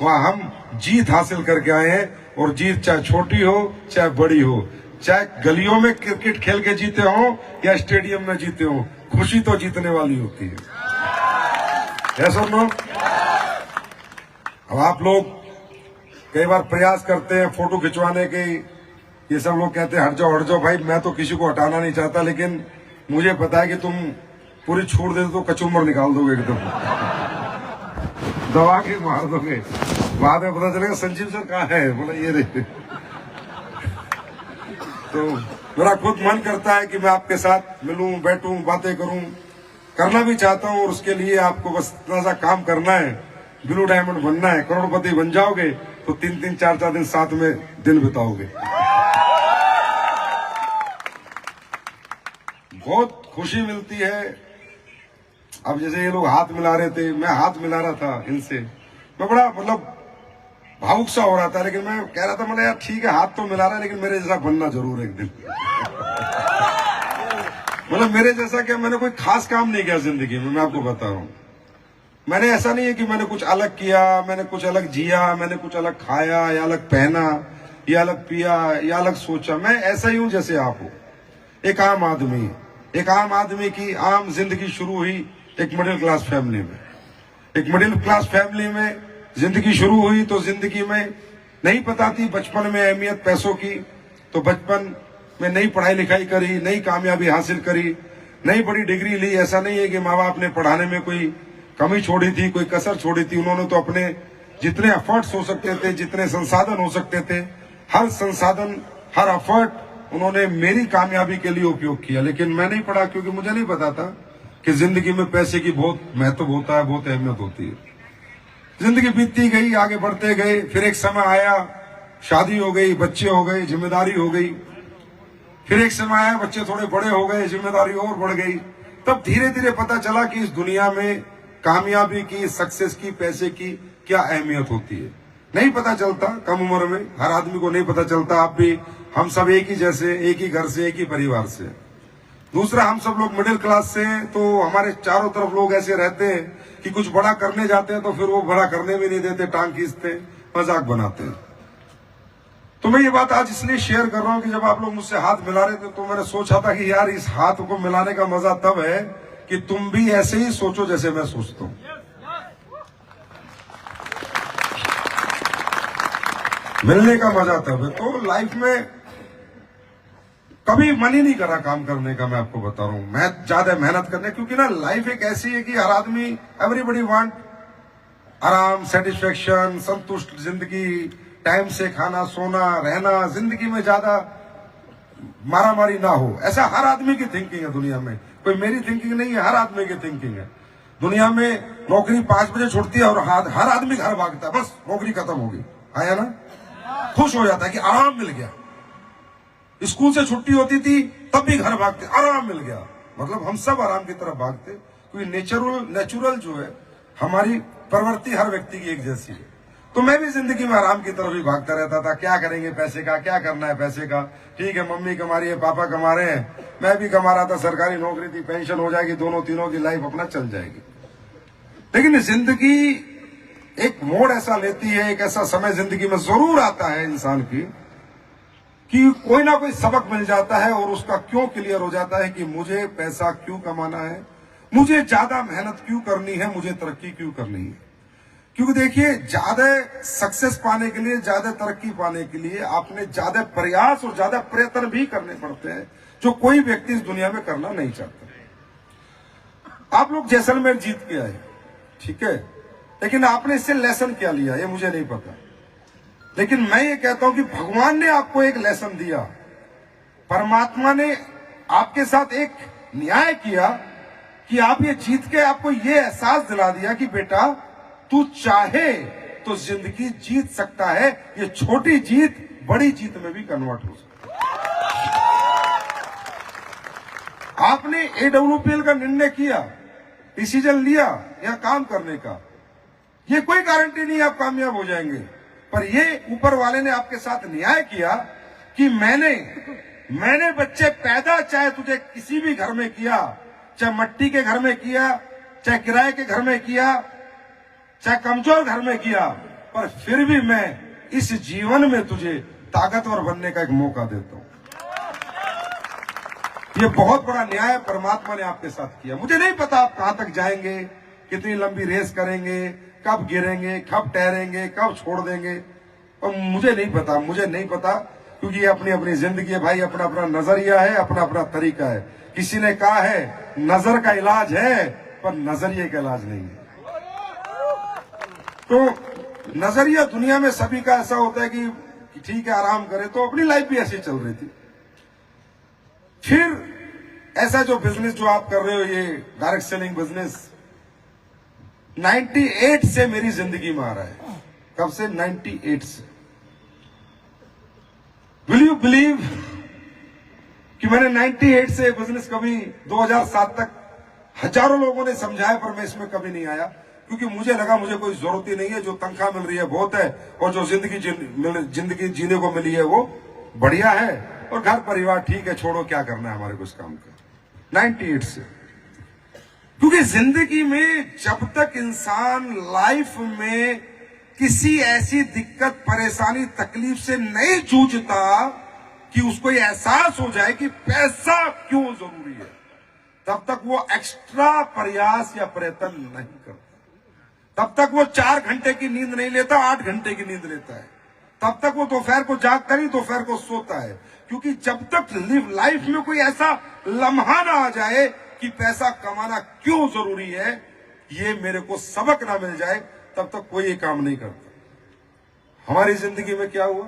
वहां हम जीत हासिल करके आए हैं। और जीत चाहे छोटी हो चाहे बड़ी हो, चाहे गलियों में क्रिकेट खेल के जीते हो या स्टेडियम में जीते हो, खुशी तो जीतने वाली होती है। ऐसा नो। अब आप लोग कई बार प्रयास करते हैं फोटो खिंचवाने के, ये सब लोग कहते हैं हट जाओ भाई। मैं तो किसी को हटाना नहीं चाहता, लेकिन मुझे पता है कि तुम पूरी छूट दे तो कचुम्बर निकाल दोगे एकदम, दबा के मार दोगे। बाद में पता चलेगा संजीव सर कहाँ है, बोला ये रे। तो मेरा खुद मन करता है कि मैं आपके साथ मिलूं, बैठूं, बातें करूं, करना भी चाहता हूं। और उसके लिए आपको बस इतना सा काम करना है, ब्लू डायमंड बनना है। करोड़पति बन जाओगे तो 3-3, 4-4 दिन साथ में दिन बिताओगे। बहुत खुशी मिलती है। अब जैसे ये लोग हाथ मिला रहे थे, मैं हाथ मिला रहा था इनसे, मैं बड़ा मतलब भावुक सा हो रहा था। लेकिन मैं कह रहा था, मैंने यार ठीक है हाथ तो मिला रहा है, लेकिन मेरे जैसा बनना जरूर एक दिन। मतलब मेरे जैसा क्या, मैंने कोई खास काम नहीं किया जिंदगी में, मैं आपको बता रहा हूं। मैंने ऐसा नहीं है कि मैंने कुछ अलग किया, मैंने कुछ अलग जिया, मैंने कुछ अलग खाया या अलग पहना या अलग पिया या अलग सोचा। मैं ऐसा ही हूं जैसे आप हो, एक आम आदमी। एक आम आदमी की आम जिंदगी शुरू हुई एक मिडिल क्लास फैमिली में। एक मिडिल क्लास फैमिली में जिंदगी शुरू हुई तो जिंदगी में नहीं पता थी बचपन में अहमियत पैसों की। तो बचपन में नई पढ़ाई लिखाई करी, नई कामयाबी हासिल करी, नई बड़ी डिग्री ली। ऐसा नहीं है कि माँ बाप ने पढ़ाने में कोई कमी छोड़ी थी, कोई कसर छोड़ी थी। उन्होंने तो अपने जितने एफर्ट्स हो सकते थे, जितने संसाधन हो सकते थे, हर संसाधन, हर एफर्ट उन्होंने मेरी कामयाबी के लिए उपयोग किया। लेकिन मैं नहीं पढ़ा क्योंकि मुझे नहीं पता था कि जिंदगी में पैसे की बहुत महत्व होता है, बहुत अहमियत होती है। जिंदगी बीतती गई, आगे बढ़ते गए। फिर एक समय आया, शादी हो गई, बच्चे हो गए, जिम्मेदारी हो गई। फिर एक समय आया, बच्चे थोड़े बड़े हो गए, जिम्मेदारी और बढ़ गई। तब धीरे धीरे पता चला कि इस दुनिया में कामयाबी की, सक्सेस की, पैसे की क्या अहमियत होती है। नहीं पता चलता कम उम्र में, हर आदमी को नहीं पता चलता। आप भी, हम सब एक ही जैसे, एक ही घर से, एक ही परिवार से। दूसरा, हम सब लोग मिडिल क्लास से हैं, तो हमारे चारों तरफ लोग ऐसे रहते हैं कि कुछ बड़ा करने जाते हैं तो फिर वो बड़ा करने भी नहीं देते, टांग खींचते, मजाक बनाते हैं। तो मैं ये बात आज इसलिए शेयर कर रहा हूं कि जब आप लोग मुझसे हाथ मिला रहे थे तो मैंने सोचा था कि यार इस हाथ को मिलाने का मजा तब है कि तुम भी ऐसे ही सोचो जैसे मैं सोचता हूं। मिलने का मजा तब है। तो लाइफ में कभी मन ही नहीं करा काम करने का, मैं आपको बता रहा हूं। मैं ज्यादा मेहनत करने, क्योंकि ना लाइफ एक ऐसी है कि हर आदमी, एवरीबडी वांट आराम, सेटिस्फेक्शन, संतुष्ट जिंदगी, टाइम से खाना, सोना, रहना, जिंदगी में ज्यादा मारामारी ना हो। ऐसा हर आदमी की थिंकिंग है दुनिया में। कोई मेरी थिंकिंग नहीं है, हर आदमी की थिंकिंग है। दुनिया में नौकरी 5 बजे छुटती है और हर आदमी घर भागता है, बस नौकरी खत्म होगी, आया ना, खुश हो जाता है कि आराम मिल गया। स्कूल से छुट्टी होती थी तब भी घर भागते, आराम मिल गया। मतलब हम सब आराम की तरफ भागते, क्योंकि नेचुरल जो है, हमारी प्रवृत्ति हर व्यक्ति की एक जैसी है। तो मैं भी जिंदगी में आराम की तरफ ही भागता रहता था। क्या करेंगे पैसे का, क्या करना है पैसे का, ठीक है मम्मी कमा रही है, पापा कमा रहे हैं, मैं भी कमा रहा था, सरकारी नौकरी थी, पेंशन हो जाएगी, दोनों तीनों की लाइफ अपना चल जाएगी। लेकिन जिंदगी एक मोड़ ऐसा लेती है, एक ऐसा समय जिंदगी में जरूर आता है इंसान की कि कोई ना कोई सबक मिल जाता है और उसका क्यों क्लियर हो जाता है कि मुझे पैसा क्यों कमाना है, मुझे ज्यादा मेहनत क्यों करनी है, मुझे तरक्की क्यों करनी है। क्योंकि देखिए, ज्यादा सक्सेस पाने के लिए, ज्यादा तरक्की पाने के लिए आपने ज्यादा प्रयास और ज्यादा प्रयत्न भी करने पड़ते हैं, जो कोई व्यक्ति इस दुनिया में करना नहीं चाहता। आप लोग जैसलमेर जीत के आए, ठीक है, लेकिन आपने इससे लेसन क्या लिया ये मुझे नहीं पता। लेकिन मैं ये कहता हूं कि भगवान ने आपको एक लेसन दिया, परमात्मा ने आपके साथ एक न्याय किया कि आप ये जीत के आपको ये एहसास दिला दिया कि बेटा तू चाहे तो जिंदगी जीत सकता है। ये छोटी जीत बड़ी जीत में भी कन्वर्ट हो सकती है। आपने AWPL का निर्णय किया, डिसीजन लिया या काम करने का, ये कोई गारंटी नहीं आप कामयाब हो जाएंगे, पर ये ऊपर वाले ने आपके साथ न्याय किया कि मैंने बच्चे पैदा चाहे तुझे किसी भी घर में किया, चाहे मट्टी के घर में किया, चाहे किराए के घर में किया, चाहे कमजोर घर में किया, पर फिर भी मैं इस जीवन में तुझे ताकतवर बनने का एक मौका देता हूं। ये बहुत बड़ा न्याय परमात्मा ने आपके साथ किया। मुझे नहीं पता आप कहां तक जाएंगे, कितनी लंबी रेस करेंगे, कब गिरेंगे, कब ठहरेंगे, कब छोड़ देंगे, और मुझे नहीं पता, क्योंकि ये अपनी अपनी जिंदगी है भाई, अपना अपना नजरिया है, अपना अपना तरीका है। किसी ने कहा है नजर का इलाज है, पर नजरिए का इलाज नहीं है। तो नजरिया दुनिया में सभी का ऐसा होता है कि ठीक है आराम करे, तो अपनी लाइफ भी ऐसी चल रही थी। फिर ऐसा जो बिजनेस जो आप कर रहे हो, ये डायरेक्ट सेलिंग बिजनेस 98 से मेरी जिंदगी में आ रहा है। कब से? 98 से। विल यू बिलीव कि मैंने 98 से बिजनेस कभी 2007 तक हजारों लोगों ने समझाया, पर मैं इसमें कभी नहीं आया, क्योंकि मुझे लगा मुझे कोई जरूरत ही नहीं है, जो तनख्वाह मिल रही है बहुत है, और जो जिंदगी जीने को मिली है वो बढ़िया है, और घर परिवार ठीक है, छोड़ो क्या करना है हमारे को इस काम का। 98 से, क्योंकि जिंदगी में जब तक इंसान लाइफ में किसी ऐसी दिक्कत, परेशानी, तकलीफ से नहीं जूझता कि उसको ये एहसास हो जाए कि पैसा क्यों जरूरी है, तब तक वो एक्स्ट्रा प्रयास या प्रयत्न नहीं करता। तब तक वो 4 घंटे की नींद नहीं लेता, 8 घंटे की नींद लेता है। तब तक वो दोपहर को जागता नहीं, दोपहर को सोता है, क्योंकि जब तक लाइफ में कोई ऐसा लम्हा ना आ जाए कि पैसा कमाना क्यों जरूरी है, ये मेरे को सबक ना मिल जाए, तब तक कोई ये काम नहीं करता। हमारी जिंदगी में क्या हुआ,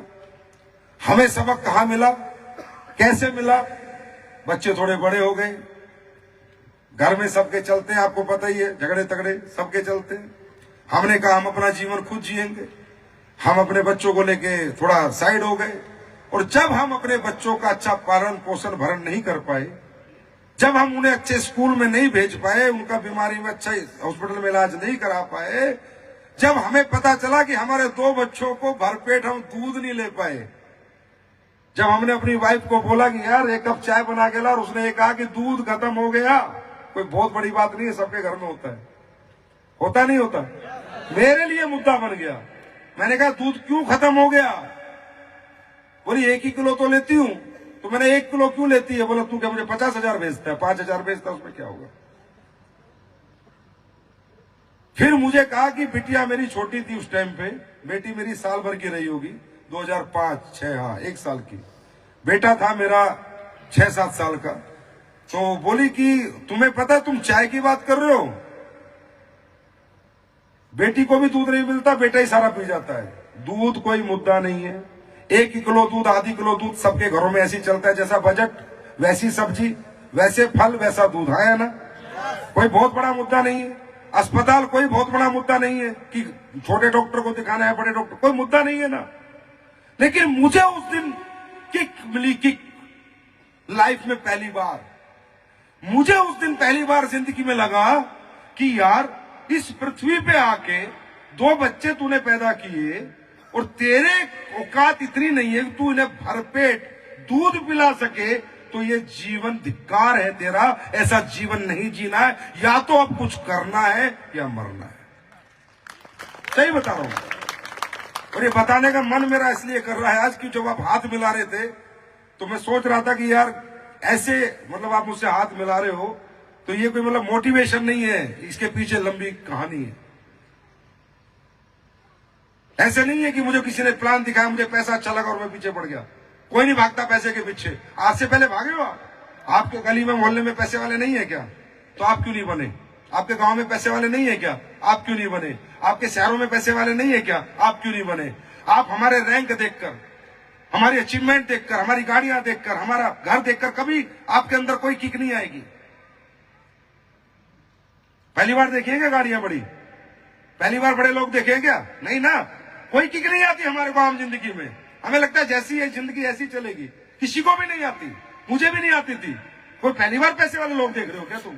हमें सबक कहां मिला, कैसे मिला? बच्चे थोड़े बड़े हो गए, घर में सबके चलते हैं, आपको पता ही है, झगड़े तगड़े सबके चलते हैं। हमने कहा हम अपना जीवन खुद जिएंगे, हम अपने बच्चों को लेके थोड़ा साइड हो गए, और जब हम अपने बच्चों का अच्छा पालन पोषण भरण नहीं कर पाए, जब हम उन्हें अच्छे स्कूल में नहीं भेज पाए, उनका बीमारी में अच्छा हॉस्पिटल में इलाज नहीं करा पाए, जब हमें पता चला कि हमारे 2 बच्चों को भरपेट हम दूध नहीं ले पाए, जब हमने अपनी वाइफ को बोला कि यार 1 कप चाय बना के ला, और उसने ये कहा कि दूध खत्म हो गया, कोई बहुत बड़ी बात नहीं है, सबके घर में होता है, होता नहीं होता? मेरे लिए मुद्दा बन गया। मैंने कहा दूध क्यों खत्म हो गया? बोली 1 ही किलो तो लेती हूं। तो मैंने 1 किलो क्यों लेती है? बोला तू क्या मुझे 50,000 बेचता है? 5,000 बेचता है, उसमें क्या होगा? फिर मुझे कहा कि बिटिया मेरी छोटी थी उस टाइम पे, बेटी मेरी साल भर की रही होगी, 2005-6, हाँ 1 साल की। बेटा था मेरा 6-7 साल का। तो बोली कि तुम्हें पता है तुम चाय की बात कर रहे हो, बेटी को भी दूध नहीं मिलता, बेटा ही सारा पी जाता है। दूध कोई मुद्दा नहीं है, 1 किलो दूध, आधी किलो दूध सबके घरों में ऐसे ही चलता है, जैसा बजट वैसी सब्जी, वैसे फल, वैसा दूध, है ना? कोई बहुत बड़ा मुद्दा नहीं है। अस्पताल कोई बहुत बड़ा मुद्दा नहीं है कि छोटे डॉक्टर को दिखाना है, बड़े डॉक्टर, कोई मुद्दा नहीं है ना। लेकिन मुझे उस दिन किक मिली, किक लाइफ में पहली बार, मुझे उस दिन पहली बार जिंदगी में लगा कि यार इस पृथ्वी पे आके 2 बच्चे तूने पैदा किए, और तेरे औकात इतनी नहीं है कि तू इन्हें भरपेट दूध पिला सके, तो ये जीवन धिक्कार है तेरा, ऐसा जीवन नहीं जीना है, या तो अब कुछ करना है या मरना है। सही बता रहा हूं, और ये बताने का मन मेरा इसलिए कर रहा है आज की, जब आप हाथ मिला रहे थे तो मैं सोच रहा था कि यार ऐसे, मतलब आप मुझसे हाथ मिला रहे हो तो ये कोई मतलब मोटिवेशन नहीं है, इसके पीछे लंबी कहानी है। ऐसे नहीं है कि मुझे किसी ने प्लान दिखाया, मुझे पैसा अच्छा लगा और मैं पीछे पड़ गया। कोई नहीं भागता पैसे के पीछे। आज से पहले भागे हो आप? आपके गली में मोहल्ले में पैसे वाले नहीं है क्या? तो आप क्यों नहीं बने? आपके गांव में पैसे वाले नहीं है क्या? आप क्यों नहीं बने? आपके शहरों में पैसे वाले नहीं है क्या? आप क्यों नहीं बने? आप हमारे रैंक देखकर, हमारी अचीवमेंट देखकर, हमारी गाड़ियां देखकर, हमारा घर देखकर कभी आपके अंदर कोई किक नहीं आएगी। पहली बार देखिएगा गाड़ियां बड़ी, पहली बार बड़े लोग देखेंगे क्या? नहीं ना, कोई किक नहीं आती हमारे को आम जिंदगी में। हमें लगता है जैसी है जिंदगी ऐसी चलेगी, किसी को भी नहीं आती, मुझे भी नहीं आती थी। कोई पहली बार पैसे वाले लोग देख रहे हो क्या तुम?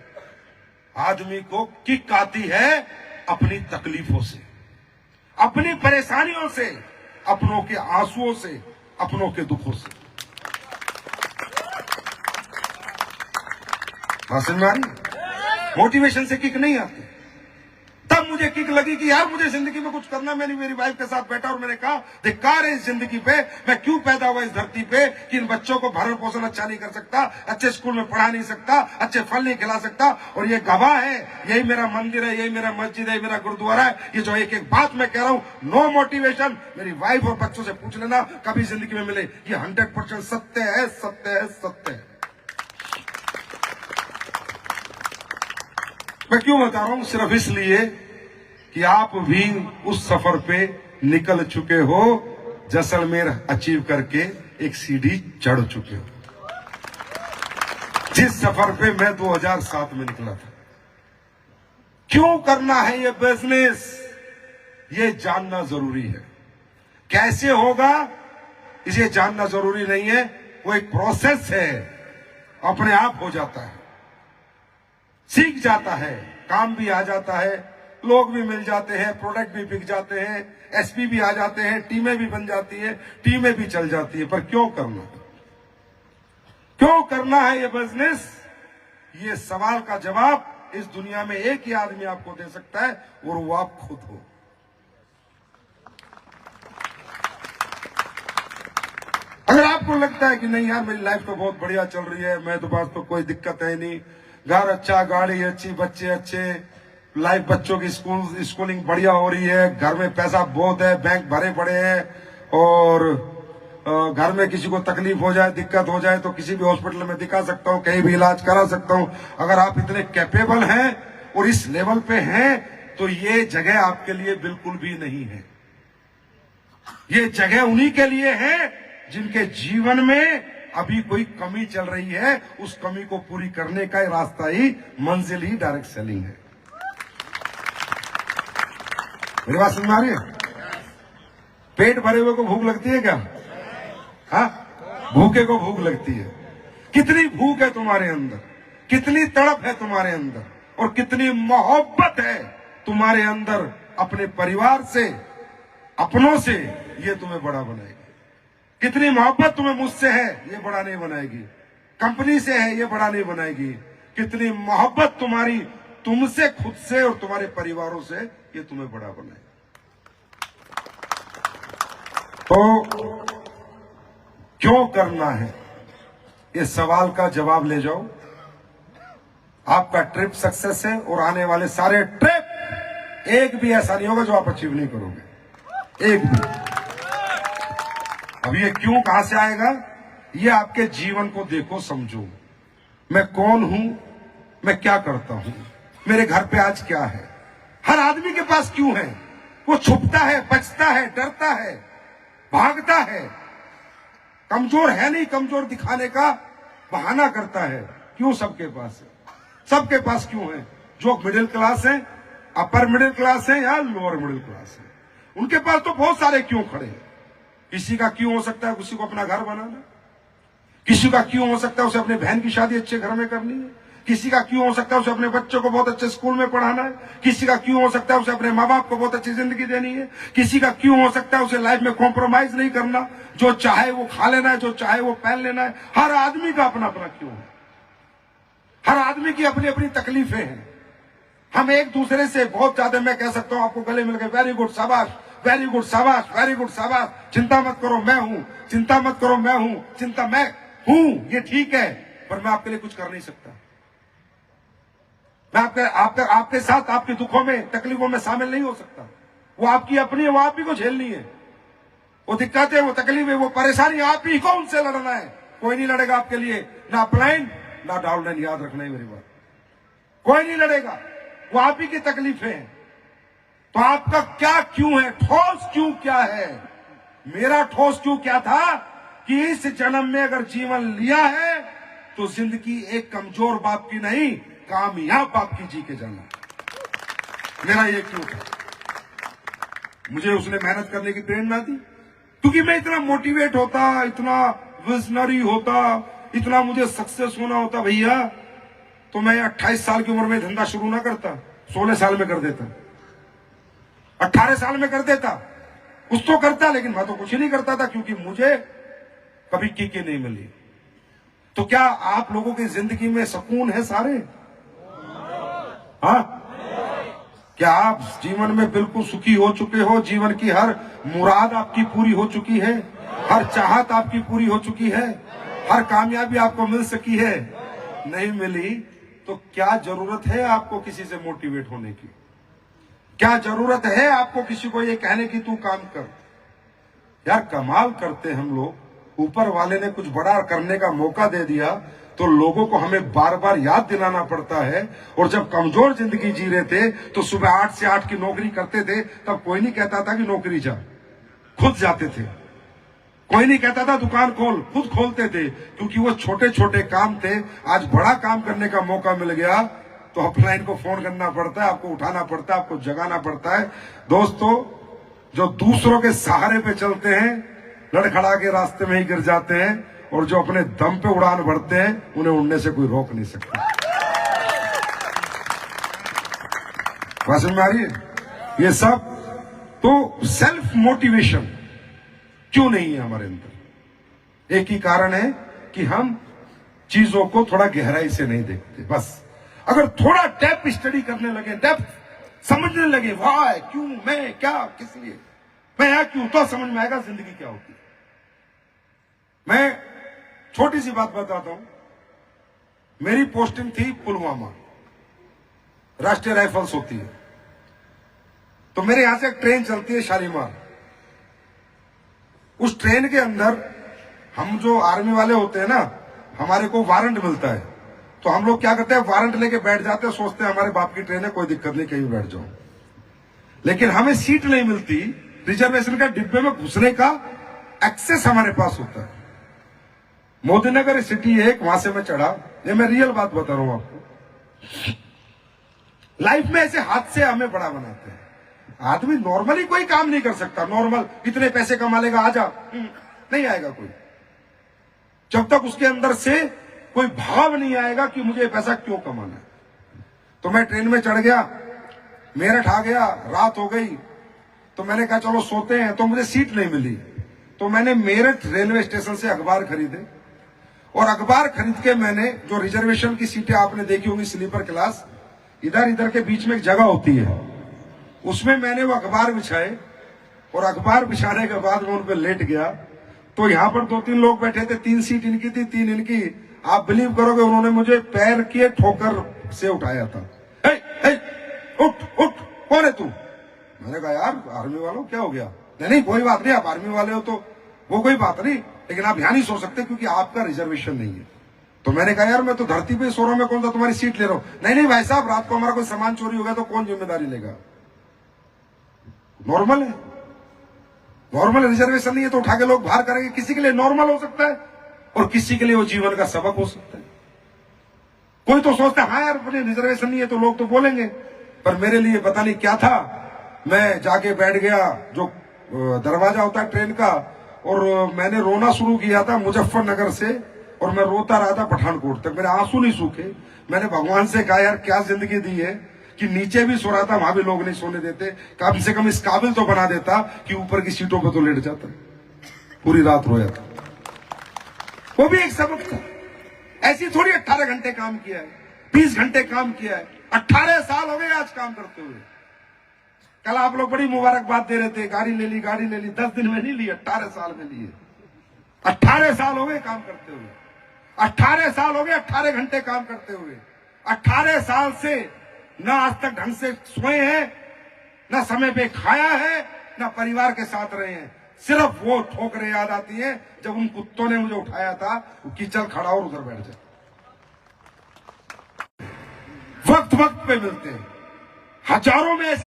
आदमी को किक आती है अपनी तकलीफों से, अपनी परेशानियों से, अपनों के आंसुओं से, अपनों के दुखों से। समझ में आ रही? मोटिवेशन से किक नहीं आती। तब मुझे किक लगी कि यार मुझे जिंदगी में कुछ करना। मैंने मेरी वाइफ के साथ बैठा और मैंने कहा धिक्कार है इस जिंदगी पे, मैं क्यों पैदा हुआ इस धरती पे कि इन बच्चों को भरण पोषण अच्छा नहीं कर सकता, अच्छे स्कूल में पढ़ा नहीं सकता, अच्छे फल नहीं खिला सकता। और ये गवाह है, यही मेरा मंदिर है, यही मेरा मस्जिद है, मेरा गुरुद्वारा है। ये जो एक एक बात मैं कह रहा हूं, नो मोटिवेशन, मेरी वाइफ और बच्चों से पूछ लेना कभी जिंदगी में मिले, ये 100% सत्य है, सत्य है, सत्य है। मैं क्यों बता रहा हूं? सिर्फ इसलिए कि आप भी उस सफर पे निकल चुके हो, जैसलमेर अचीव करके एक सीढ़ी चढ़ चुके हो। जिस सफर पे मैं 2007 में निकला था। क्यों करना है ये बिजनेस, ये जानना जरूरी है। कैसे होगा इसे जानना जरूरी नहीं है, वो एक प्रोसेस है, अपने आप हो जाता है, सीख जाता है, काम भी आ जाता है, लोग भी मिल जाते हैं, प्रोडक्ट भी बिक जाते हैं, एसपी भी आ जाते हैं, टीमें भी बन जाती है, टीमें भी चल जाती है। पर क्यों करना, क्यों करना है ये बिजनेस? ये सवाल का जवाब इस दुनिया में एक ही आदमी आपको दे सकता है और वो आप खुद हो। अगर आपको लगता है कि नहीं यार मेरी लाइफ तो बहुत बढ़िया चल रही है, मैं तो पास तो कोई दिक्कत है नहीं, घर अच्छा, गाड़ी अच्छी, बच्चे अच्छे, लाइफ बच्चों की स्कूलिंग बढ़िया हो रही है, घर में पैसा बहुत है, बैंक भरे पड़े हैं, और घर में किसी को तकलीफ हो जाए, दिक्कत हो जाए तो किसी भी हॉस्पिटल में दिखा सकता हूं, कहीं भी इलाज करा सकता हूं। अगर आप इतने कैपेबल हैं और इस लेवल पे हैं तो ये जगह आपके लिए बिल्कुल भी नहीं है। ये जगह उन्हीं के लिए है जिनके जीवन में अभी कोई कमी चल रही है, उस कमी को पूरी करने का रास्ता ही मंजिल ही डायरेक्ट सेलिंग है। मेरी बात समझ में आ रही है? पेट भरे हुए को भूख लगती है क्या? हाँ, भूखे को भूख लगती है। कितनी भूख है तुम्हारे अंदर, कितनी तड़प है तुम्हारे अंदर, और कितनी मोहब्बत है तुम्हारे अंदर अपने परिवार से, अपनों से, ये तुम्हें बड़ा बनाएगी। कितनी मोहब्बत तुम्हें मुझसे है, ये बड़ा नहीं बनाएगी। कंपनी से है, ये बड़ा नहीं बनाएगी। कितनी मोहब्बत तुम्हारी तुमसे, खुद से और तुम्हारे परिवारों से, ये तुम्हें बड़ा बनाएगी। तो क्यों करना है, इस सवाल का जवाब ले जाओ, आपका ट्रिप सक्सेस है। और आने वाले सारे ट्रिप एक भी ऐसा नहीं होगा जो आप अचीव नहीं करोगे, एक भी। अब ये क्यों कहां से आएगा? ये आपके जीवन को देखो, समझो, मैं कौन हूं, मैं क्या करता हूं, मेरे घर पे आज क्या है। हर आदमी के पास क्यों है? वो छुपता है, बचता है, डरता है, भागता है, कमजोर है नहीं, कमजोर दिखाने का बहाना करता है। क्यों सबके पास है? सबके पास क्यों है? जो मिडिल क्लास है, अपर मिडिल क्लास है या लोअर मिडिल क्लास है, उनके पास तो बहुत सारे क्यों खड़े हैं। किसी का क्यों हो सकता है किसी को अपना घर बनाना, किसी का क्यों हो सकता है उसे अपने बहन की शादी अच्छे घर में करनी है, किसी का क्यों हो सकता है उसे अपने बच्चों को बहुत अच्छे स्कूल में पढ़ाना है, किसी का क्यों हो सकता है उसे अपने माँ बाप को बहुत अच्छी जिंदगी देनी है, किसी का क्यों हो सकता है उसे लाइफ में कॉम्प्रोमाइज नहीं करना, जो चाहे वो खा लेना है, जो चाहे वो पहन लेना है। हर आदमी का अपना अपना क्यों है, हर आदमी की अपनी अपनी तकलीफें हैं। हम एक दूसरे से बहुत ज्यादा, मैं कह सकता हूं आपको गले मिल गए, वेरी गुड शाबाश, वेरी गुड शाबाश, वेरी गुड शाबाश, चिंता मत करो मैं हूं, चिंता मत करो मैं हूं, चिंता मैं हूं, ये ठीक है, पर मैं आपके लिए कुछ कर नहीं सकता। मैं आपके साथ आपके दुखों में, तकलीफों में शामिल नहीं हो सकता। वो आपकी अपनी है, वो आप ही को झेलनी है। वो दिक्कतें, वो तकलीफें, वो परेशानी आप ही को उनसे लड़ना है। कोई नहीं लड़ेगा आपके लिए, ना अपलाइन ना डाउनलाइन, याद रखना है मेरी बात। कोई नहीं लड़ेगा, वो आप ही की तकलीफें हैं। तो आपका क्या क्यों है, ठोस क्यों क्या है? मेरा ठोस क्यों क्या था कि इस जन्म में अगर जीवन लिया है तो जिंदगी एक कमजोर बाप की नहीं, कामयाब बाप की जी के जाना। मेरा ये क्यों था? मुझे उसने मेहनत करने की प्रेरणा दी, क्योंकि मैं इतना मोटिवेट होता, इतना विजनरी होता, इतना मुझे सक्सेस होना होता भैया, तो मैं 28 साल की उम्र में धंधा शुरू ना करता, 16 साल में कर देता, 18 साल में कर देता, कुछ तो करता। लेकिन मैं तो कुछ ही नहीं करता था, क्योंकि मुझे कभी किक नहीं मिली। तो क्या आप लोगों की जिंदगी में सुकून है सारे? हाँ, क्या आप जीवन में बिल्कुल सुखी हो चुके हो? जीवन की हर मुराद आपकी पूरी हो चुकी है? हर चाहत आपकी पूरी हो चुकी है? हर कामयाबी आपको मिल सकी है? नहीं मिली तो क्या जरूरत है आपको किसी से मोटिवेट होने की? क्या जरूरत है आपको किसी को ये कहने की तू काम कर? यार कमाल करते हम लोग। ऊपर वाले ने कुछ बड़ा करने का मौका दे दिया तो लोगों को हमें बार बार याद दिलाना पड़ता है। और जब कमजोर जिंदगी जी रहे थे तो सुबह 8 से 8 की नौकरी करते थे, तब कोई नहीं कहता था कि नौकरी जा, खुद जाते थे। कोई नहीं कहता था दुकान खोल, खुद खोलते थे, क्योंकि वो छोटे छोटे काम थे। आज बड़ा काम करने का मौका मिल गया तो अपलाइन को फोन करना पड़ता है, आपको उठाना पड़ता है, आपको जगाना पड़ता है। दोस्तों, जो दूसरों के सहारे पे चलते हैं लड़खड़ा के रास्ते में ही गिर जाते हैं, और जो अपने दम पे उड़ान भरते हैं उन्हें उड़ने से कोई रोक नहीं सकता। समझ में आ रही है? ये सब तो सेल्फ मोटिवेशन क्यों नहीं है हमारे अंदर? एक ही कारण है कि हम चीजों को थोड़ा गहराई से नहीं देखते। बस अगर थोड़ा डेप्थ स्टडी करने लगे, डेप्थ समझने लगे, वाह क्यों, मैं क्या, किस लिए, मैं यहां क्यों, तो समझ में आएगा जिंदगी क्या होती है। मैं छोटी सी बात बताता हूं। मेरी पोस्टिंग थी पुलवामा, राष्ट्रीय राइफल्स होती है। तो मेरे यहां से एक ट्रेन चलती है शालीमार। उस ट्रेन के अंदर हम जो आर्मी वाले होते हैं ना, हमारे को वारंट मिलता है। तो हम लोग क्या करते हैं, वारंट लेके बैठ जाते हैं, सोचते हैं हमारे बाप की ट्रेन है, कोई दिक्कत नहीं, कहीं बैठ जाओ। लेकिन हमें सीट नहीं मिलती। रिजर्वेशन का डिब्बे में घुसने का एक्सेस हमारे पास होता है। मोदीनगर सिटी है, वहां से मैं चढ़ा। ये मैं रियल बात बता रहा हूं आपको। लाइफ में ऐसे हादसे हमें बड़ा बनाते हैं। आदमी नॉर्मली कोई काम नहीं कर सकता। नॉर्मल इतने पैसे कमा लेगा, आजा, नहीं आएगा कोई, जब तक उसके अंदर से कोई भाव नहीं आएगा कि मुझे पैसा क्यों कमाना है। तो मैं ट्रेन में चढ़ गया, मेरठ आ गया, रात हो गई। तो मैंने कहा चलो सोते हैं। तो मुझे सीट नहीं मिली। तो मैंने मेरठ रेलवे स्टेशन से अखबार खरीदे, और अखबार खरीद के मैंने, जो रिजर्वेशन की सीटें आपने देखी होंगी स्लीपर क्लास, इधर इधर के बीच में एक जगह होती है, उसमें मैंने वो अखबार बिछाए। और अखबार बिछाने के बाद मैं उन पर लेट गया। तो यहां पर 2-3 लोग बैठे थे, 3 सीट इनकी थी, 3 इनकी। आप बिलीव करोगे, उन्होंने मुझे पैर के ठोकर से उठाया था। हे, हे, उठ उठ, कौन है तू? मैंने कहा यार आर्मी वालों क्या हो गया? नहीं कोई बात नहीं, आप आर्मी वाले हो तो वो कोई बात नहीं, लेकिन आप यहां नहीं सो सकते क्योंकि आपका रिजर्वेशन नहीं है। तो मैंने कहा यार मैं तो धरती पे सो रहा हूं, मैं कौन सा तुम्हारी सीट ले रहा हूं? नहीं भाई साहब, रात को हमारा कोई सामान चोरी हो गया तो कौन जिम्मेदारी लेगा? नॉर्मल है, नॉर्मल रिजर्वेशन नहीं है तो उठा के लोग बाहर करेंगे। किसी के लिए नॉर्मल हो सकता है और किसी के लिए वो जीवन का सबक हो सकता है। कोई तो सोचता है हाँ यार अपने रिजर्वेशन नहीं है तो लोग तो बोलेंगे, पर मेरे लिए पता नहीं क्या था। मैं जाके बैठ गया जो दरवाजा होता है ट्रेन का, और मैंने रोना शुरू किया था मुजफ्फरनगर से, और मैं रोता रहा था पठानकोट तक। मेरे आंसू नहीं सूखे। मैंने भगवान से कहा यार क्या जिंदगी दी है कि नीचे भी सो रहा था, वहां भी लोग नहीं सोने देते। कम से कम इस काबिल तो बना देता कि ऊपर की सीटों पर तो लेट जाता। पूरी रात रोया था। वो भी एक सबक था। ऐसी थोड़ी 18 घंटे काम किया है, 20 घंटे काम किया है। 18 साल हो गए आज काम करते हुए। कल आप लोग बड़ी मुबारकबाद दे रहे थे, गाड़ी ले ली, गाड़ी ले ली। 10 दिन में नहीं ली, 18 साल में लिए। 18 साल हो गए काम करते हुए। 18 साल हो गए 18 घंटे काम करते हुए। 18 साल से ना आज तक ढंग से सोए हैं, ना समय पे खाया है, ना परिवार के साथ रहे हैं। सिर्फ वो ठोकरें याद आती है जब उन कुत्तों ने मुझे उठाया था कि चल खड़ा और उधर बैठ जा। वक्त वक्त पे मिलते हैं, हजारों में ऐसे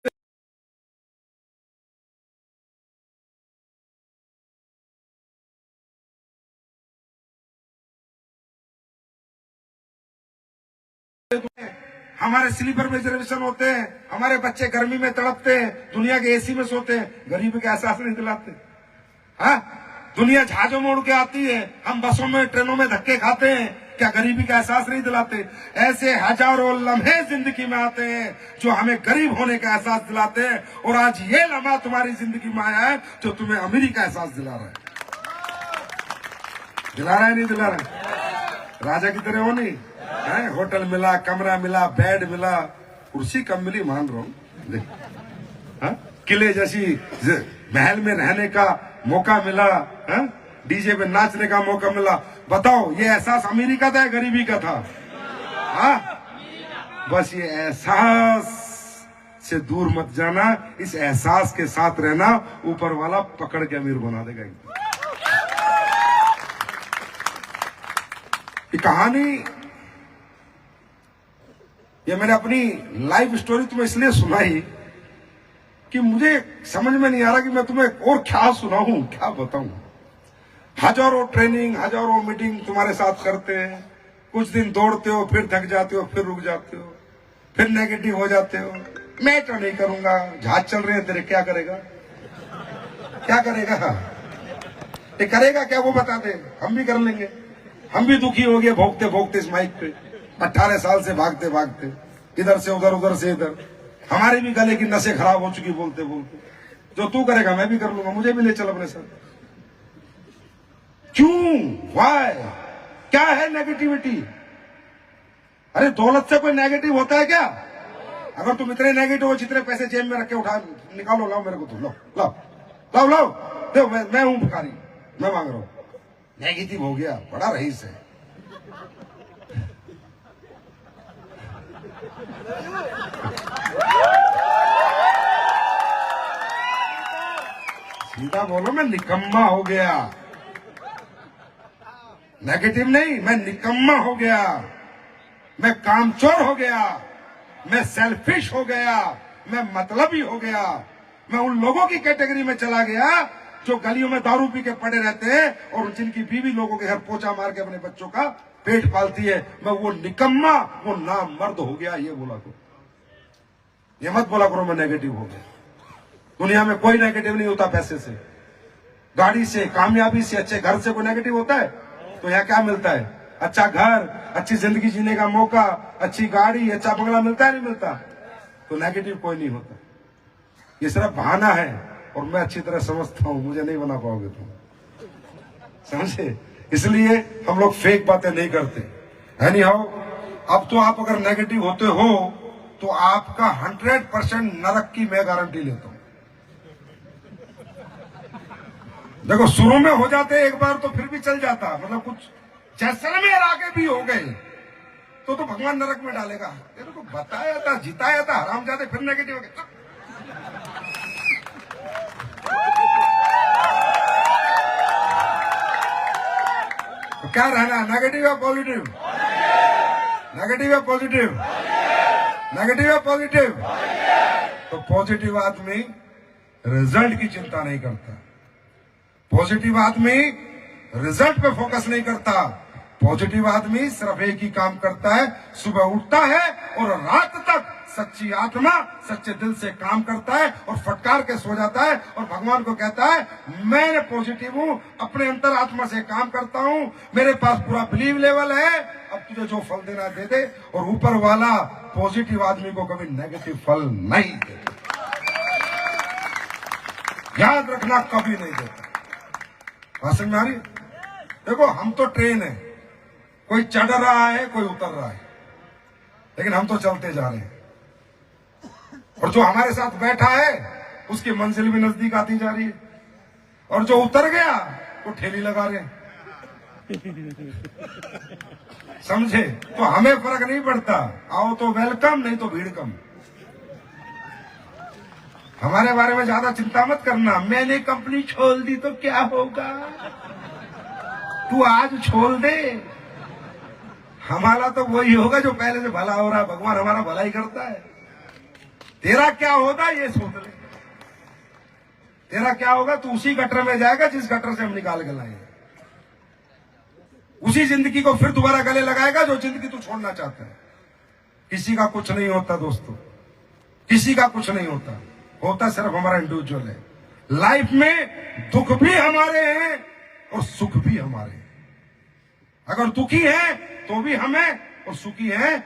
हमारे स्लीपर में रिजर्वेशन होते हैं। हमारे बच्चे गर्मी में तड़पते हैं, दुनिया के एसी में सोते हैं, गरीबी का एहसास नहीं दिलाते। हाँ, दुनिया जहाजों में उड़ के आती है, हम बसों में ट्रेनों में धक्के खाते हैं, क्या गरीबी का एहसास नहीं दिलाते? ऐसे हजारों लम्हे जिंदगी में आते हैं जो हमें गरीब होने का एहसास दिलाते हैं। और आज ये लम्हा तुम्हारी जिंदगी में आया है जो तुम्हें अमीरी का एहसास दिला रहा है। दिला रहा है नहीं दिला रहा है? राजा की तरह हो नहीं है? होटल मिला, कमरा मिला, बेड मिला, कुर्सी कम मिली मान रहा हूं, हाँ? किले जैसी महल में रहने का मौका मिला, हाँ? डीजे पे नाचने का मौका मिला। बताओ ये एहसास अमीरी का था या गरीबी का था? हाँ? बस ये एहसास से दूर मत जाना, इस एहसास के साथ रहना, ऊपर वाला पकड़ के अमीर बना देगा। ये कहानी, ये मैंने अपनी लाइफ स्टोरी तुम्हें इसलिए सुनाई कि मुझे समझ में नहीं आ रहा कि मैं तुम्हें और क्या सुनाऊं, क्या बताऊं। हजारों ट्रेनिंग, हजारों मीटिंग तुम्हारे साथ करते हैं, कुछ दिन दौड़ते हो, फिर थक जाते हो, फिर रुक जाते हो, फिर नेगेटिव हो जाते हो। मैं तो नहीं करूंगा, जहाज चल रहे हैं तेरे, क्या करेगा, क्या करेगा, ये करेगा क्या वो बता दे, हम भी कर लेंगे। हम भी दुखी हो गए भोगते भोगते इस माइक पे, 18 साल से भागते भागते, इधर से उधर, उधर से इधर। हमारे भी गले की नसें खराब हो चुकी बोलते बोलते। जो तू करेगा मैं भी कर लूंगा, मुझे भी ले चल अपने साथ। क्यों, वाई, क्या है नेगेटिविटी? अरे दौलत से कोई नेगेटिव होता है क्या? अगर तुम इतने नेगेटिव हो, जितने पैसे जेब में रख के उठा निकालो, लाओ मेरे को, तुम लाओ लाओ लाओ, देखो मैं हूं भिखारी, मैं मांग रहा हूं। नेगेटिव हो गया, बड़ा रईस है। सीधा बोलो, मैं निकम्मा हो गया। नेगेटिव नहीं, मैं निकम्मा हो गया, मैं कामचोर हो गया, मैं सेल्फिश हो गया, मैं मतलबी हो गया। मैं उन लोगों की कैटेगरी में चला गया जो गलियों में दारू पी के पड़े रहते हैं और जिनकी बीवी लोगों के घर पोछा मार के अपने बच्चों का पेट पालती है। मैं वो निकम्मा, वो नामर्द हो गया। ये बोला करो, ये मत बोला करो मैं नेगेटिव हो गया। दुनिया में कोई नेगेटिव नहीं होता। पैसे से, गाड़ी से, कामयाबी से, अच्छे घर से कोई नेगेटिव होता है? तो यहाँ क्या मिलता है? अच्छा घर, अच्छी जिंदगी जीने का मौका, अच्छी गाड़ी, अच्छा बंगला मिलता है, नहीं मिलता? तो नेगेटिव कोई नहीं होता। ये सिर्फ बहाना है और मैं अच्छी तरह समझता हूं, मुझे नहीं बना पाओगे तुम, समझे? इसलिए हम लोग फेक बातें नहीं करते। एनी हाउ, अब तो आप अगर नेगेटिव होते हो तो आपका 100% नरक की मैं गारंटी लेता हूं। देखो शुरू में हो जाते एक बार तो फिर भी चल जाता, मतलब कुछ जैसलमेर आगे भी हो गए तो भगवान नरक में डालेगा। तेरे को बताया था, जिताया था, हरामजादे, फिर नेगेटिव हो गए। तो क्या रहना, नेगेटिव या पॉजिटिव? नेगेटिव या पॉजिटिव? नेगेटिव या पॉजिटिव? तो पॉजिटिव आदमी रिजल्ट की चिंता नहीं करता। पॉजिटिव आदमी रिजल्ट पे फोकस नहीं करता। पॉजिटिव आदमी सिर्फ एक ही काम करता है, सुबह उठता है और रात तक सच्ची आत्मा, सच्चे दिल से काम करता है और फटकार के सो जाता है और भगवान को कहता है मैं पॉजिटिव हूं, अपने अंतर आत्मा से काम करता हूं, मेरे पास पूरा बिलीव लेवल है, अब तुझे जो फल देना दे दे। और ऊपर वाला पॉजिटिव आदमी को कभी नेगेटिव फल नहीं देता। याद रखना, कभी नहीं देता। समझ में आ रही? देखो हम तो ट्रेन है, कोई चढ़ रहा है, कोई उतर रहा है, लेकिन हम तो चलते जा रहे हैं। और जो हमारे साथ बैठा है उसकी मंजिल भी नजदीक आती जा रही है, और जो उतर गया वो ठेली लगा रहे हैं। समझे? तो हमें फर्क नहीं पड़ता, आओ तो वेलकम, नहीं तो भीड़ कम। हमारे बारे में ज्यादा चिंता मत करना। मैंने कंपनी छोड़ दी तो क्या होगा, तू आज छोड़ दे, हमारा तो वही होगा जो पहले से भला हो रहा है। भगवान हमारा भला ही करता है। तेरा क्या होगा ये सोच ले, तेरा क्या होगा? तू उसी गटर में जाएगा जिस गटर से हम निकाल के लाए। उसी जिंदगी को फिर दोबारा गले लगाएगा जो जिंदगी तू छोड़ना चाहता है। किसी का कुछ नहीं होता दोस्तों, किसी का कुछ नहीं होता, होता सिर्फ हमारा इंडिविजुअल है। लाइफ में दुख भी हमारे हैं और सुख भी हमारे हैं। अगर दुखी है तो भी हमें और सुखी है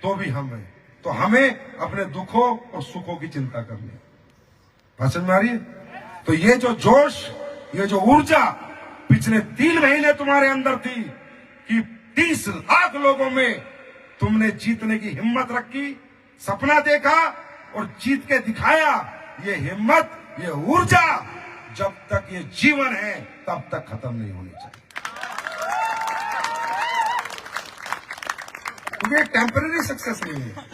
तो भी हमें। तो हमें अपने दुखों और सुखों की चिंता करनी है। समझ में आ रही है? तो ये जो जोश, ये जो ऊर्जा पिछले 3 महीने तुम्हारे अंदर थी कि 30 लाख लोगों में तुमने जीतने की हिम्मत रखी, सपना देखा और जीत के दिखाया। ये हिम्मत, ये ऊर्जा जब तक ये जीवन है तब तक खत्म नहीं होनी चाहिए, क्योंकि ये टेम्पररी सक्सेस नहीं है,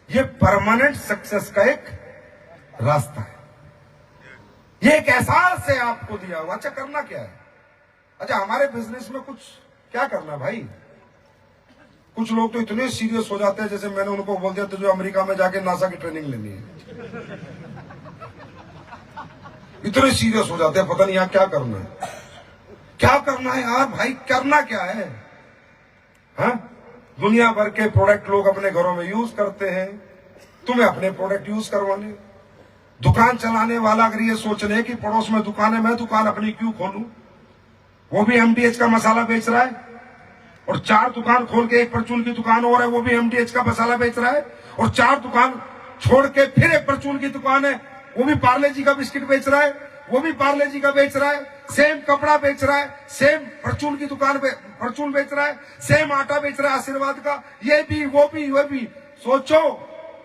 ये परमानेंट सक्सेस का एक रास्ता है। ये एक एहसास है आपको दिया हुआ। अच्छा करना क्या है? अच्छा हमारे बिजनेस में कुछ क्या करना भाई? कुछ लोग तो इतने सीरियस हो जाते हैं, जैसे मैंने उनको बोल दिया तो जो अमेरिका में जाके नासा की ट्रेनिंग लेनी है, इतने सीरियस हो जाते हैं, पता नहीं यहाँ क्या करना है, क्या करना है यार भाई, करना क्या है? हाँ, दुनिया भर के प्रोडक्ट लोग अपने घरों में यूज करते हैं, तुम्हें अपने प्रोडक्ट यूज करवाने। दुकान चलाने वाला अगर ये सोच ले कि पड़ोस में दुकान है, मैं दुकान अपनी क्यों खोलूं? वो भी एमडीएच का मसाला बेच रहा है, और 4 दुकान खोल के एक परचून की दुकान और है, वो भी एमडीएच का मसाला बेच रहा है, और 4 दुकान छोड़ के फिर एक परचून की दुकान है, वो भी पार्ले जी का बिस्किट बेच रहा है, वो भी पार्ले जी का बेच रहा है, सेम कपड़ा बेच रहा है, सेम परचून की दुकान पे परचून बेच रहा है, सेम आटा बेच रहा है आशीर्वाद का, ये भी वो भी वो भी। सोचो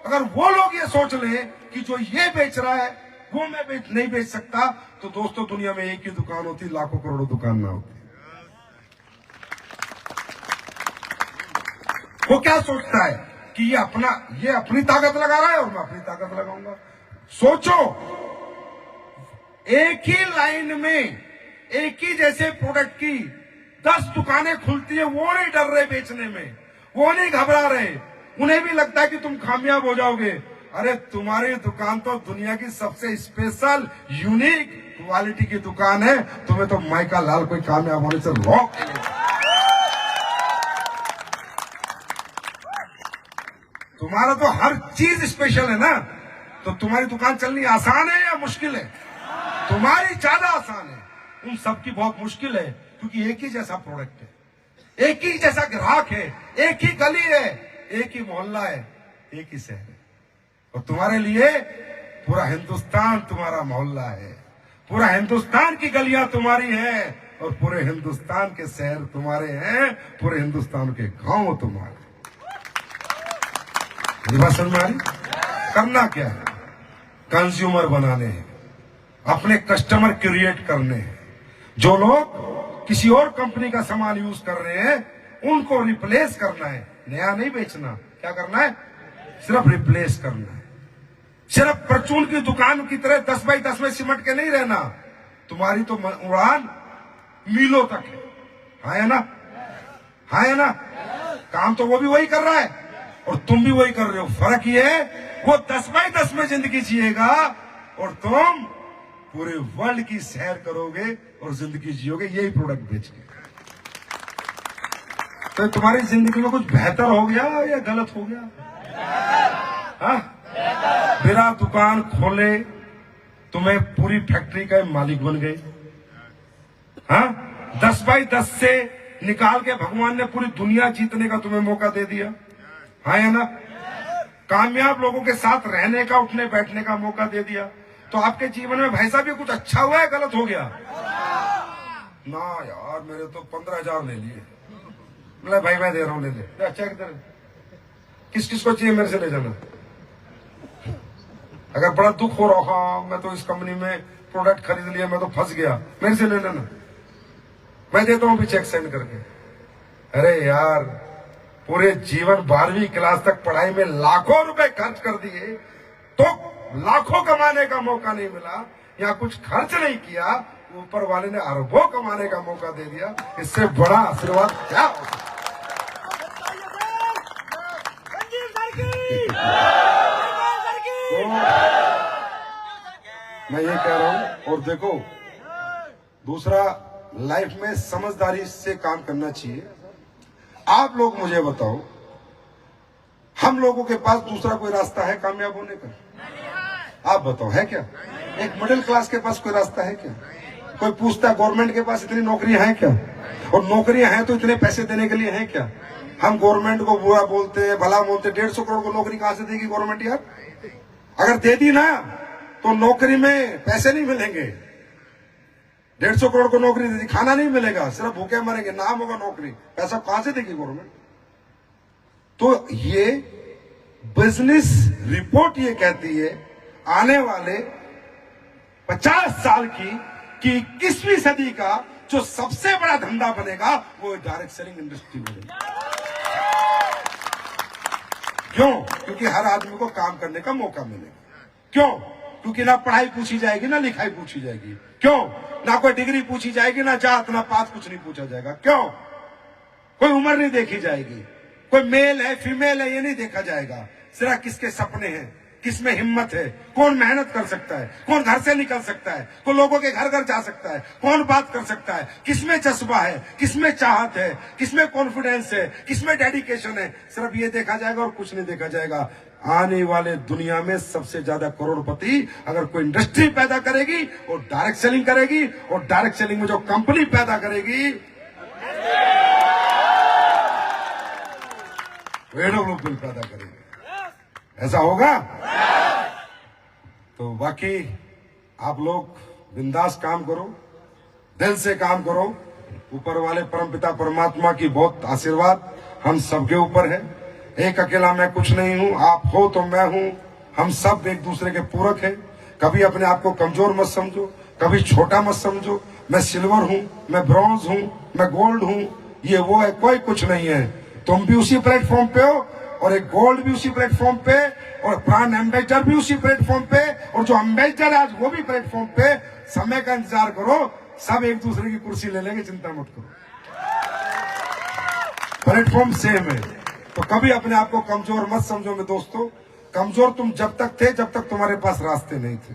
अगर वो लोग ये सोच ले कि जो ये बेच रहा है वो मैं नहीं बेच सकता, तो दोस्तों दुनिया में एक ही दुकान होती, लाखों करोड़ों दुकान ना होती। वो क्या सोचता है कि ये अपनी ताकत लगा रहा है और मैं अपनी ताकत लगाऊंगा। सोचो एक ही लाइन में एक ही जैसे प्रोडक्ट की 10 दुकानें खुलती है, वो नहीं डर रहे बेचने में, वो नहीं घबरा रहे, उन्हें भी लगता है कि तुम कामयाब हो जाओगे। अरे तुम्हारी दुकान तो दुनिया की सबसे स्पेशल यूनिक क्वालिटी की दुकान है, तुम्हें तो माइका लाल कोई कामयाब होने से रोक नहीं। तुम्हारा तो हर चीज स्पेशल है ना, तो तुम्हारी दुकान चलनी आसान है या मुश्किल है? तुम्हारी ज्यादा आसान है, उन सबकी बहुत मुश्किल है, क्योंकि एक ही जैसा प्रोडक्ट है, एक ही जैसा ग्राहक है, एक ही गली है, एक ही मोहल्ला है, एक ही शहर है, और तुम्हारे लिए पूरा हिंदुस्तान तुम्हारा मोहल्ला है, पूरा हिंदुस्तान की गलियां तुम्हारी है, और पूरे हिंदुस्तान के शहर तुम्हारे हैं, पूरे हिंदुस्तान के गांव तुम्हारे। बात समझ में आ रही? करना क्या है? कंज्यूमर बनाने हैं, अपने कस्टमर क्रिएट करने हैं। जो लोग किसी और कंपनी का सामान यूज कर रहे हैं उनको रिप्लेस करना है, नया नहीं बेचना। क्या करना है? सिर्फ रिप्लेस करना है। सिर्फ परचून की दुकान की तरह 10 बाई 10 में सिमट के नहीं रहना। तुम्हारी तो उड़ान मीलों तक है, हाँ है ना? हाँ है ना? काम तो वो भी वही कर रहा है और तुम भी वही कर रहे हो। फर्क ये है वो 10 बाई 10 में जिंदगी जिएगा और तुम पूरे वर्ल्ड की सैर करोगे और जिंदगी जियोगे यही प्रोडक्ट बेच के। तो तुम्हारी जिंदगी में कुछ बेहतर हो गया या गलत हो गया? हाँ, बिना दुकान खोले तुम्हें पूरी फैक्ट्री का मालिक बन गए। हाँ, 10 बाई 10 से निकाल के भगवान ने पूरी दुनिया जीतने का तुम्हें मौका दे दिया, हाँ है ना? कामयाब लोगों के साथ रहने का, उठने बैठने का मौका दे दिया। तो आपके जीवन में भाई साहब ये कुछ अच्छा हुआ है गलत हो गया? ना यार, मेरे तो 15,000 ले लिए। बोला भाई मैं दे रहा हूँ, ले ले। अच्छा किधर, किस किस को चाहिए मेरे से ले जाना। अगर बड़ा दुख हो रहा, हाँ मैं तो इस कंपनी में प्रोडक्ट खरीद लिया, मैं तो फंस गया, मेरे से ले लेना, मैं देता हूँ भी चेक सेंड करके। अरे यार, पूरे जीवन 12वीं क्लास तक पढ़ाई में लाखों रुपए खर्च कर दिए तो लाखों कमाने का मौका नहीं मिला, या कुछ खर्च नहीं किया, ऊपर वाले ने अरबों कमाने का मौका दे दिया। इससे बड़ा आशीर्वाद क्या हो सकता? मैं ये कह रहा हूं। और देखो, दूसरा, लाइफ में समझदारी से काम करना चाहिए। आप लोग मुझे बताओ, हम लोगों के पास दूसरा कोई रास्ता है कामयाब होने का? आप बताओ, है क्या? एक मिडिल क्लास के पास कोई रास्ता है क्या? कोई पूछता है गवर्नमेंट के पास इतनी नौकरियां हैं क्या? और नौकरियां हैं तो इतने पैसे देने के लिए हैं क्या? हम गवर्नमेंट को बुरा बोलते हैं, भला बोलते हैं। 150 करोड़ को नौकरी कहां से देगी गवर्नमेंट यार? अगर दे दी ना तो नौकरी में पैसे नहीं मिलेंगे। 150 करोड़ को नौकरी दे दी, खाना नहीं मिलेगा, सिर्फ भूखे मरेंगे, नाम होगा नौकरी, पैसा कहां से देगी गवर्नमेंट? तो ये बिजनेस रिपोर्ट ये कहती है आने वाले 50 साल की कि 21वीं सदी का जो सबसे बड़ा धंधा बनेगा वो डायरेक्ट सेलिंग इंडस्ट्री बनेगी। क्यों? क्योंकि हर आदमी को काम करने का मौका मिलेगा। क्यों? क्योंकि ना पढ़ाई पूछी जाएगी ना लिखाई पूछी जाएगी। क्यों? ना कोई डिग्री पूछी जाएगी, ना जात ना पात, कुछ नहीं पूछा जाएगा। क्यों? कोई उम्र नहीं देखी जाएगी, कोई मेल है फीमेल है ये नहीं देखा जाएगा। सिर्फ किसके सपने हैं, किसमें हिम्मत है, कौन मेहनत कर सकता है, कौन घर से निकल सकता है, कौन लोगों के घर घर जा सकता है, कौन बात कर सकता है, किसमें जज्बा है, किसमें चाहत है, किसमें कॉन्फिडेंस है, किसमें डेडिकेशन है, सिर्फ ये देखा जाएगा और कुछ नहीं देखा जाएगा। आने वाले दुनिया में सबसे ज्यादा करोड़पति अगर कोई इंडस्ट्री पैदा करेगी और डायरेक्ट सेलिंग करेगी, और डायरेक्ट सेलिंग में जो कंपनी पैदा करेगी डेवलपमेंट पैदा करेगी। ऐसा होगा? तो बाकी आप लोग बिंदास काम करो, दिल से काम करो। ऊपर वाले परमपिता परमात्मा की बहुत आशीर्वाद हम सबके ऊपर है। एक अकेला मैं कुछ नहीं हूं, आप हो तो मैं हूं, हम सब एक दूसरे के पूरक हैं। कभी अपने आप को कमजोर मत समझो, कभी छोटा मत समझो। मैं सिल्वर हूं, मैं ब्रॉन्ज हूं, मैं गोल्ड हूं, ये वो है, कोई कुछ नहीं है। तुम भी उसी प्लेटफॉर्म पे हो, और एक गोल्ड भी उसी प्लेटफॉर्म पे, और ब्रांड एम्बेसडर भी उसी प्लेटफॉर्म पे, और जो एम्बेसडर है आज वो भी प्लेटफॉर्म पे। समय का इंतजार करो, सब एक दूसरे की कुर्सी ले लेंगे, चिंता मत करो। प्लेटफॉर्म सेम है, तो कभी अपने आप को कमजोर मत समझो। मेरे दोस्तों, कमजोर तुम जब तक थे जब तक तुम्हारे पास रास्ते नहीं थे।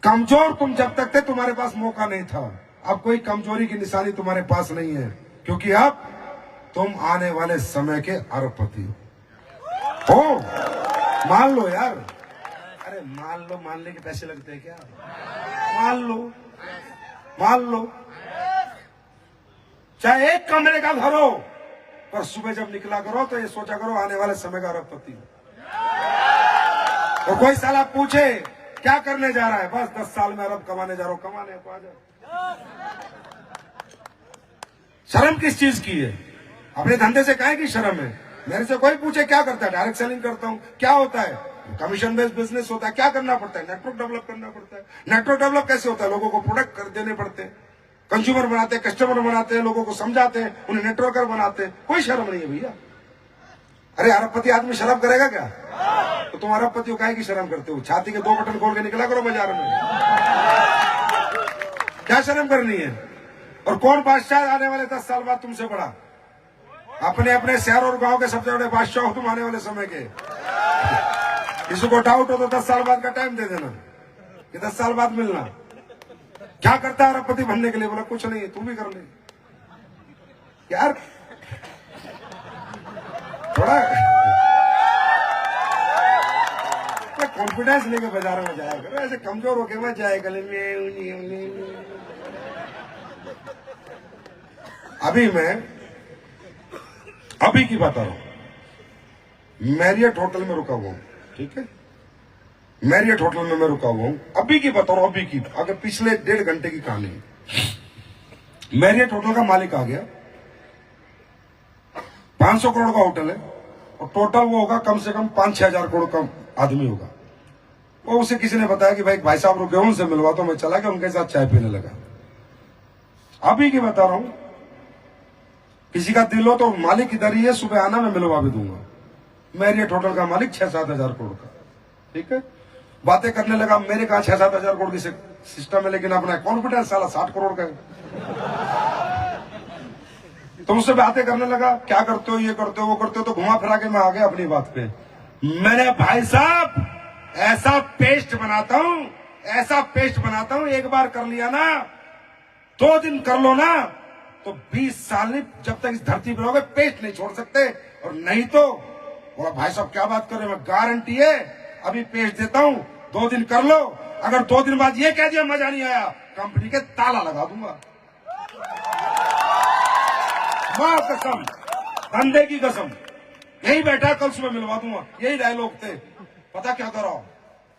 कमजोर तुम जब तक थे तुम्हारे पास मौका नहीं था। अब कोई कमजोरी की निशानी तुम्हारे पास नहीं है, क्योंकि अब तुम आने वाले समय के अरबपति हो। मान लो यार, अरे मान लो, मानने के पैसे लगते हैं क्या? मान लो, मान लो, चाहे एक कमरे का घर हो, पर सुबह जब निकला करो तो ये सोचा करो आने वाले समय का अरबपति हो। और कोई साला पूछे क्या करने जा रहा है, बस 10 साल में अरब कमाने जा रहा हूं, कमाने को आ जाओ। शर्म किस चीज की है? अपने धंधे से काहे की शर्म है? मेरे से कोई पूछे क्या करता है, डायरेक्ट सेलिंग करता हूं। क्या होता है? कमीशन बेस्ड बिजनेस होता है। क्या करना पड़ता है? नेटवर्क डेवलप करना पड़ता है। नेटवर्क डेवलप कैसे होता है? लोगों को प्रोडक्ट कर देने पड़ते हैं, कंज्यूमर बनाते हैं, कस्टमर बनाते हैं, लोगों को समझाते हैं, उन्हें नेटवर्कर बनाते हैं। कोई शर्म नहीं है भैया। अरे अरबपति आदमी शर्म करेगा क्या? तो तुम अरबपति काहे की शर्म करते हो? छाती के 2 बटन खोल के निकला करो बाजार में, क्या शर्म करनी है? और कौन बादशाह आने वाले 10 साल बाद तुमसे बड़ा? अपने अपने शहर और गांव के सबसे बड़े बादशाह हो तुम आने वाले समय के। किसी को डाउट हो तो 10 साल बाद का टाइम दे देना कि 10 साल बाद मिलना। क्या करता है अरबपति बनने के लिए? बोला कुछ नहीं, तू भी कर ले यार, थोड़ा कॉन्फिडेंस लेके बाजार में जाया करो, ऐसे कमजोर होके मत जाए गले में। अभी की बता रहा हूं, मैरियट होटल में रुका हुआ हूं, ठीक है? मैरियट होटल में मैं रुका हुआ हूं, अभी की बता रहा हूं, अभी की, अगर पिछले 1.5 घंटे की कहानी है। मैरियट होटल का मालिक आ गया, 500 करोड़ का होटल है, और टोटल वो होगा कम से कम 5-6 हजार करोड़ का आदमी होगा। वो उसे किसी ने बताया कि भाई साहब रुके, उनसे मिलवा, तो मैं चला गया, उनके साथ चाय पीने लगा। अभी की बता रहा हूं, किसी का दिल हो तो मालिक इधर ही है, सुबह आना, मैं मिलवा भी दूंगा। मैरियट होटल का मालिक 6-7 हजार करोड़ का, ठीक है? बातें करने लगा, मेरे कहा 6-7 हजार करोड़ की सिस्टम है, लेकिन अपना कॉन्फिडेंस साला 60 करोड़ का है। तो मुझसे बातें करने लगा, क्या करते हो, ये करते हो, वो करते हो, तो घुमा फिरा के मैं आ गया अपनी बात पे। मैंने भाई साहब ऐसा पेस्ट बनाता हूं, ऐसा पेस्ट बनाता हूं, एक बार कर लिया ना, 2 दिन कर लो ना, तो 20 साल नहीं, जब तक इस धरती पर रहोगे पेस्ट नहीं छोड़ सकते। और नहीं तो बोला भाई साहब क्या बात कर रहे हैं, मैं गारंटी है अभी पेस्ट देता हूं, 2 दिन कर लो, अगर 2 दिन बाद ये कह दिया मजा नहीं आया, कंपनी के ताला लगा दूंगा। मां कसम, धंधे की कसम, यही बैठा, कल सुबह मिलवा दूंगा। यही डायलॉग थे। पता क्या करा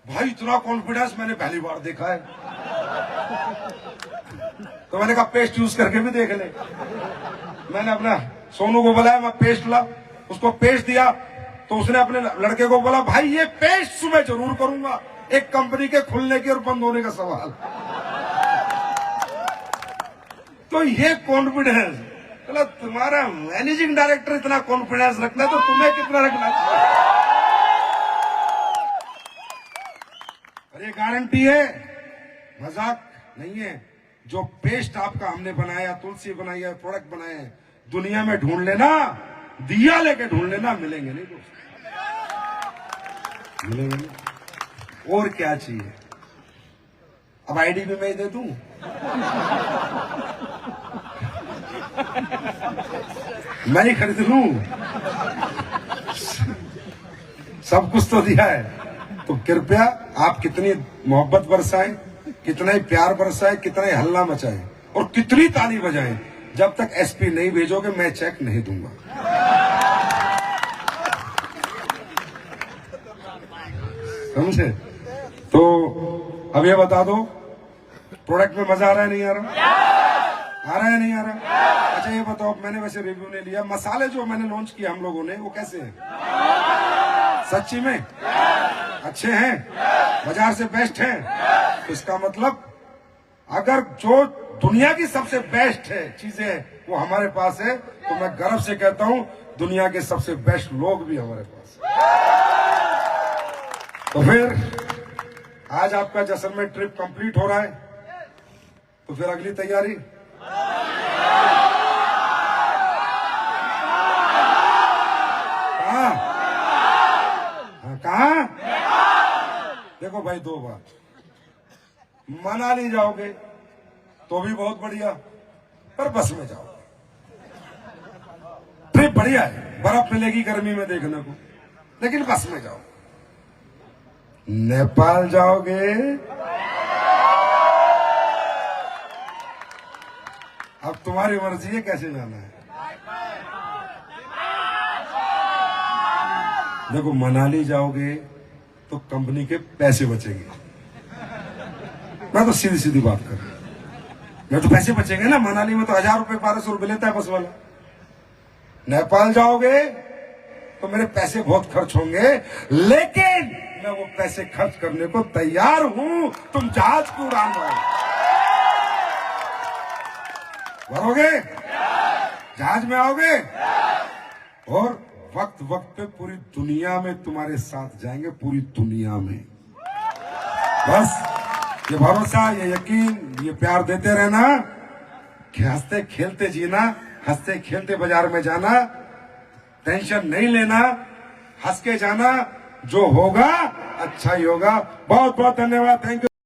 भाई, इतना कॉन्फिडेंस मैंने पहली बार देखा है। तो मैंने कहा पेस्ट यूज करके भी देख ले। मैंने अपना सोनू को बुलाया, मैं पेस्ट ला, उसको पेस्ट दिया, तो उसने अपने लड़के को बोला, भाई ये पेस्ट सुबह जरूर करूंगा, एक कंपनी के खुलने के और बंद होने का सवाल। तो ये कॉन्फिडेंस, चलो तुम्हारा मैनेजिंग डायरेक्टर इतना कॉन्फिडेंस रखना है तो तुम्हें कितना रखना चाहिए। और ये गारंटी है, मजाक नहीं है। जो पेस्ट आपका हमने बनाया, तुलसी बनाई है, प्रोडक्ट बनाए हैं, दुनिया में ढूंढ लेना, दिया लेके ढूंढ लेना, मिलेंगे नहीं दोस्त, मिलेंगे नहीं। और क्या चाहिए? अब आईडी भी मैं दे दूं? मैं ही खरीद लूं? सब कुछ तो दिया है। तो कृपया आप कितनी मोहब्बत बरसाएं, कितना ही प्यार बरसाएं, कितना ही हल्ला मचाएं और कितनी ताली बजाएं, जब तक एसपी नहीं भेजोगे मैं चेक नहीं दूंगा। समझे? तो अब ये बता दो, प्रोडक्ट में मजा आ रहा है नहीं आ रहा? आ रहा है नहीं आ रहा? अच्छा ये बताओ, मैंने वैसे रिव्यू नहीं लिया, मसाले जो मैंने लॉन्च किया हम लोगों ने वो कैसे हैं? सच्ची में अच्छे हैं, बाजार से बेस्ट हैं? तो इसका मतलब अगर जो दुनिया की सबसे बेस्ट है चीजें वो हमारे पास है, तो मैं गर्व से कहता हूं दुनिया के सबसे बेस्ट लोग भी हमारे पास है। तो फिर आज आपका जैसलमेर ट्रिप कंप्लीट हो रहा है, तो फिर अगली तैयारी कहाँ? देखो भाई, दो बात, मनाली जाओगे तो भी बहुत बढ़िया, पर बस में जाओ, ट्रिप बढ़िया है, बर्फ मिलेगी गर्मी में देखने को, लेकिन बस में जाओ। नेपाल जाओगे, अब तुम्हारी मर्जी है कैसे जाना है। देखो, मनाली जाओगे तो कंपनी के पैसे बचेंगे, मैं तो सीधी सीधी बात कर रहा हूं, मैं तो पैसे बचेंगे ना। मनाली में तो 1000 रुपए 1200 रुपए लेता है बस वाला। नेपाल जाओगे तो मेरे पैसे बहुत खर्च होंगे, लेकिन मैं वो पैसे खर्च करने को तैयार हूं। तुम जहाज की उड़ान भरोगे, जहाज में आओगे और वक्त वक्त पे पूरी दुनिया में तुम्हारे साथ जाएंगे, पूरी दुनिया में। बस ये भरोसा, ये यकीन, ये प्यार देते रहना कि हंसते खेलते जीना, हंसते खेलते बाजार में जाना, टेंशन नहीं लेना, हंस के जाना, जो होगा अच्छा ही होगा। बहुत बहुत धन्यवाद, थैंक यू।